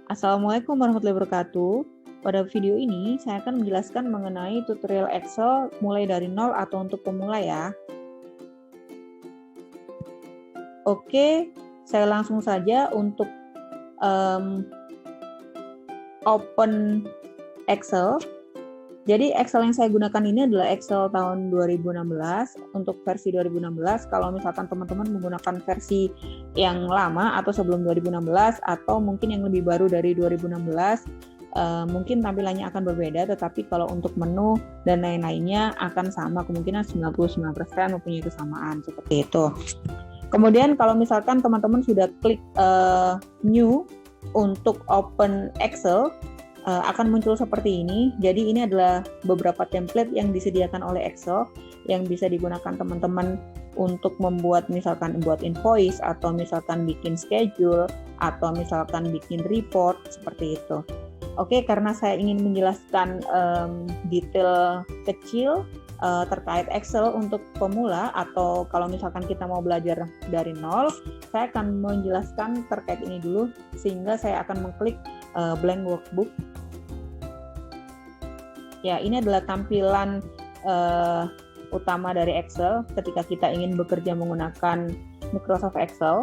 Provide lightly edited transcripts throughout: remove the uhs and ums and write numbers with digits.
Assalamualaikum warahmatullahi wabarakatuh. Pada video ini, saya akan menjelaskan mengenai tutorial Excel mulai dari nol atau untuk pemula ya. Oke, saya langsung saja untuk open Excel. Jadi Excel yang saya gunakan ini adalah Excel tahun 2016. Untuk versi 2016, kalau misalkan teman-teman menggunakan versi yang lama atau sebelum 2016 atau mungkin yang lebih baru dari 2016, mungkin tampilannya akan berbeda, tetapi kalau untuk menu dan lain-lainnya akan sama, kemungkinan 99% mempunyai kesamaan seperti itu. Kemudian kalau misalkan teman-teman sudah klik new untuk open Excel, akan muncul seperti ini. Jadi ini adalah beberapa template yang disediakan oleh Excel yang bisa digunakan teman-teman untuk membuat misalkan buat invoice atau misalkan bikin schedule atau misalkan bikin report seperti itu. Oke, karena saya ingin menjelaskan detail kecil terkait Excel untuk pemula atau kalau misalkan kita mau belajar dari nol, saya akan menjelaskan terkait ini dulu sehingga saya akan mengklik blank workbook. Ya, ini adalah tampilan utama dari Excel ketika kita ingin bekerja menggunakan Microsoft Excel.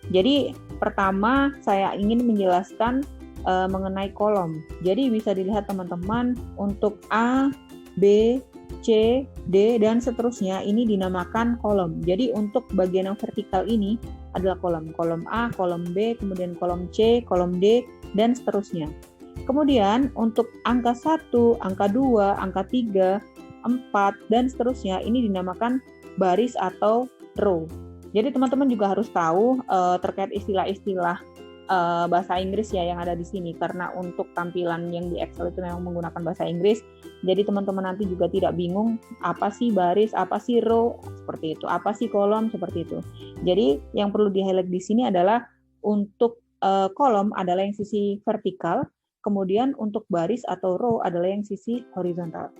Jadi pertama saya ingin menjelaskan mengenai kolom. Jadi bisa dilihat teman-teman untuk A, B, C, D, dan seterusnya ini dinamakan kolom. Jadi untuk bagian yang vertikal ini adalah kolom. Kolom A, kolom B, kemudian kolom C, kolom D, dan seterusnya. Kemudian untuk angka 1, angka 2, angka 3, 4, dan seterusnya ini dinamakan baris atau row. Jadi teman-teman juga harus tahu terkait istilah-istilah bahasa Inggris ya yang ada di sini, karena untuk tampilan yang di Excel itu memang menggunakan bahasa Inggris. Jadi teman-teman nanti juga tidak bingung apa sih baris, apa sih row, seperti itu, apa sih kolom, seperti itu. Jadi yang perlu di-highlight di sini adalah untuk kolom adalah yang sisi vertikal, kemudian untuk baris atau row adalah yang sisi horizontal.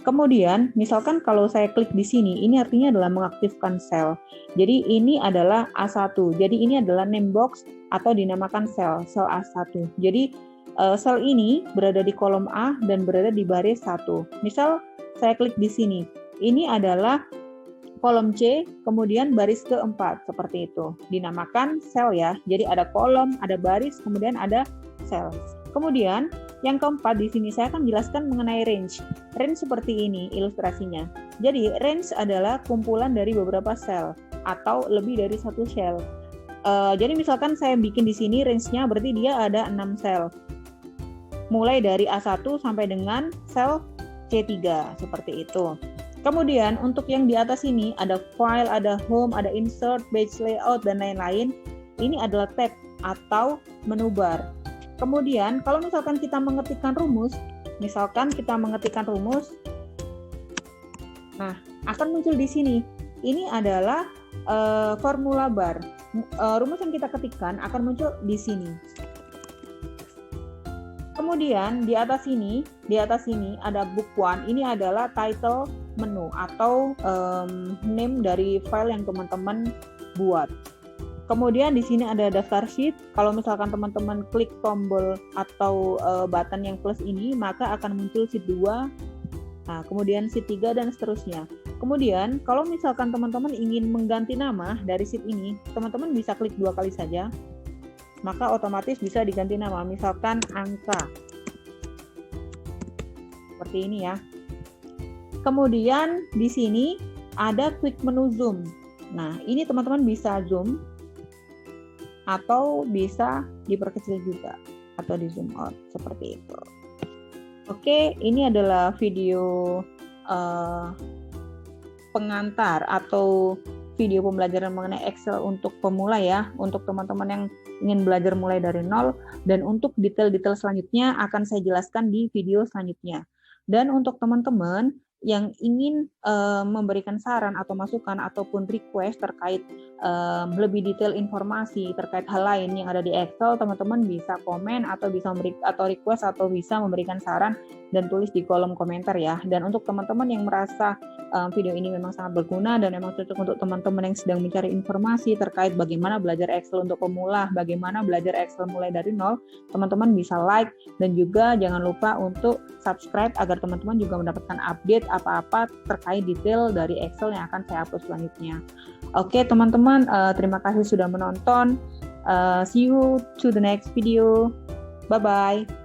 Kemudian, misalkan kalau saya klik di sini, ini artinya adalah mengaktifkan sel. Jadi ini adalah A1. Jadi ini adalah name box atau dinamakan sel A1. Jadi sel ini berada di kolom A dan berada di baris 1. Misal saya klik di sini, ini adalah kolom C, kemudian baris keempat, seperti itu. Dinamakan sel ya. Jadi ada kolom, ada baris, kemudian ada sel. Kemudian yang keempat di sini saya akan jelaskan mengenai range. Range seperti ini ilustrasinya. Jadi range adalah kumpulan dari beberapa sel atau lebih dari satu sel. Jadi misalkan saya bikin di sini range-nya berarti dia ada 6 sel. Mulai dari A1 sampai dengan sel C3 seperti itu. Kemudian untuk yang di atas ini ada file, ada home, ada insert, page layout, dan lain-lain. Ini adalah tab atau menu bar. Kemudian kalau misalkan kita mengetikkan rumus, nah akan muncul di sini. Ini adalah formula bar. Rumus yang kita ketikkan akan muncul di sini. Kemudian di atas sini ada book 1. Ini adalah title menu atau name dari file yang teman-teman buat. Kemudian di sini ada daftar sheet. Kalau misalkan teman-teman klik tombol atau button yang plus ini, maka akan muncul sheet 2. Nah, kemudian sheet 3 dan seterusnya. Kemudian kalau misalkan teman-teman ingin mengganti nama dari sheet ini, teman-teman bisa klik 2 kali saja. Maka otomatis bisa diganti nama, misalkan angka. Seperti ini ya. Kemudian di sini ada quick menu zoom. Nah, ini teman-teman bisa zoom atau bisa diperkecil juga atau di zoom out seperti itu. Oke, ini adalah video pengantar atau video pembelajaran mengenai Excel untuk pemula ya, untuk teman-teman yang ingin belajar mulai dari nol, dan untuk detail-detail selanjutnya akan saya jelaskan di video selanjutnya. Dan untuk teman-teman yang ingin memberikan saran atau masukan ataupun request terkait lebih detail informasi terkait hal lain yang ada di Excel, teman-teman bisa komen atau bisa request atau bisa memberikan saran dan tulis di kolom komentar ya. Dan untuk teman-teman yang merasa video ini memang sangat berguna dan memang cocok untuk teman-teman yang sedang mencari informasi terkait bagaimana belajar Excel untuk pemula, bagaimana belajar Excel mulai dari nol, teman-teman bisa like dan juga jangan lupa untuk subscribe agar teman-teman juga mendapatkan update apa-apa terkait detail dari Excel yang akan saya upload selanjutnya. Oke teman-teman, terima kasih sudah menonton. See you to the next video. Bye-bye.